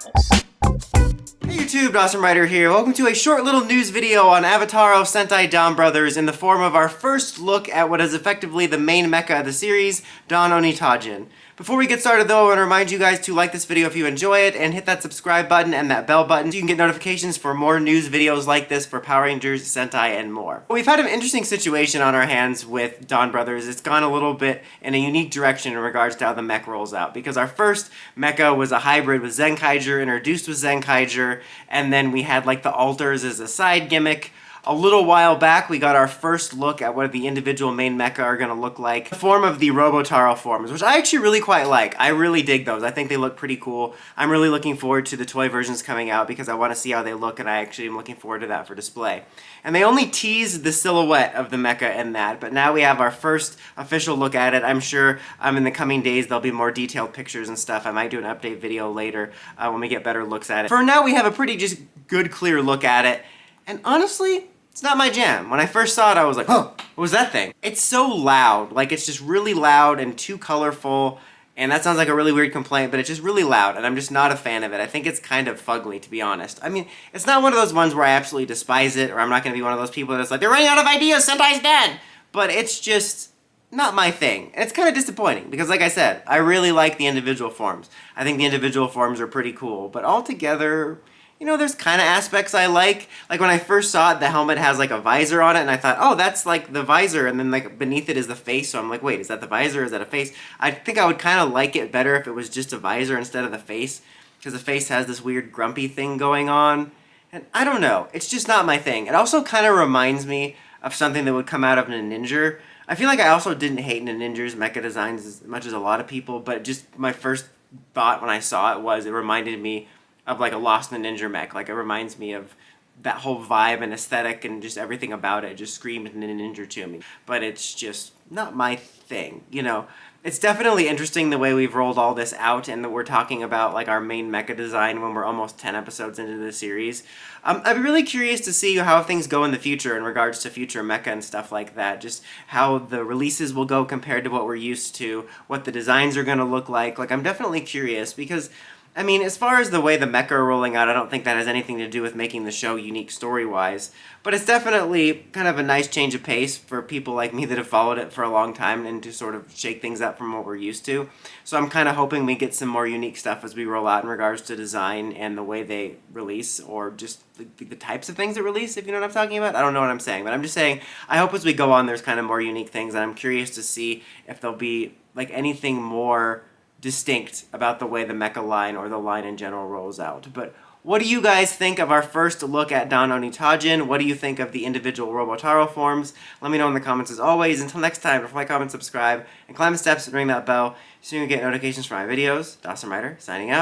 Hey YouTube, Awesome Writer here. Welcome to a short little news video on Avataro Sentai DonBrothers in the form of our first look at what is effectively the main mecha of the series, Don Onitaijin. Before we get started though, I want to remind you guys to like this video if you enjoy it and hit that subscribe button and that bell button so you can get notifications for more news videos like this for Power Rangers, Sentai, and more. We've had an interesting situation on our hands with DonBrothers. It's gone a little bit in a unique direction in regards to how the mech rolls out, because our first mecha was a hybrid with Zenkaiger, introduced with Zenkaiger, and then we had like the alters as a side gimmick. A little while back, we got our first look at what the individual main mecha are going to look like. The form of the Robotaro forms, which I actually really quite like. I really dig those. I think they look pretty cool. I'm really looking forward to the toy versions coming out because I want to see how they look, and I actually am looking forward to that for display. And they only teased the silhouette of the mecha in that, but now we have our first official look at it. I'm sure in the coming days there'll be more detailed pictures and stuff. I might do an update video later when we get better looks at it. For now, we have a pretty just good, clear look at it. And honestly, it's not my jam. When I first saw it, I was like, oh, what was that thing? It's so loud. Like, it's just really loud and too colorful. And that sounds like a really weird complaint, but it's just really loud, and I'm just not a fan of it. I think it's kind of fugly, to be honest. I mean, it's not one of those ones where I absolutely despise it, or I'm not going to be one of those people that's like, they're running out of ideas, Sentai's dead! But it's just not my thing. And it's kind of disappointing, because like I said, I really like the individual forms. I think the individual forms are pretty cool, but altogether, you know, there's kind of aspects I like. Like when I first saw it, the helmet has like a visor on it, and I thought, oh, that's like the visor, and then like beneath it is the face, so I'm like, wait, is that the visor, is that a face? I think I would kind of like it better if it was just a visor instead of the face, because the face has this weird grumpy thing going on, and I don't know, it's just not my thing. It also kind of reminds me of something that would come out of Ninja. I feel like I also didn't hate Ninja's mecha designs as much as a lot of people, but just my first thought when I saw it was it reminded me of like a Lost in the Ninja mech. Like, it reminds me of that whole vibe and aesthetic and just everything about it just screamed Ninja to me. But it's just not my thing, you know. It's definitely interesting the way we've rolled all this out and that we're talking about like our main mecha design when we're almost 10 episodes into the series. I'd be really curious to see how things go in the future in regards to future mecha and stuff like that. Just how the releases will go compared to what we're used to, what the designs are going to look like. Like, I'm definitely curious because, I mean, as far as the way the mecha are rolling out, I don't think that has anything to do with making the show unique story-wise. But it's definitely kind of a nice change of pace for people like me that have followed it for a long time and to sort of shake things up from what we're used to. So I'm kind of hoping we get some more unique stuff as we roll out in regards to design and the way they release, or just the types of things that release, if you know what I'm talking about. I don't know what I'm saying, but I'm just saying I hope as we go on there's kind of more unique things, and I'm curious to see if there'll be like anything more distinct about the way the mecha line or the line in general rolls out. But what do you guys think of our first look at Don Onitaijin? What do you think of the individual Robotaro forms? Let me know in the comments as always. Until next time, don't forget, like, comment, subscribe, and climb the steps and ring that bell so you can get notifications for my videos. Awesome Writer, signing out.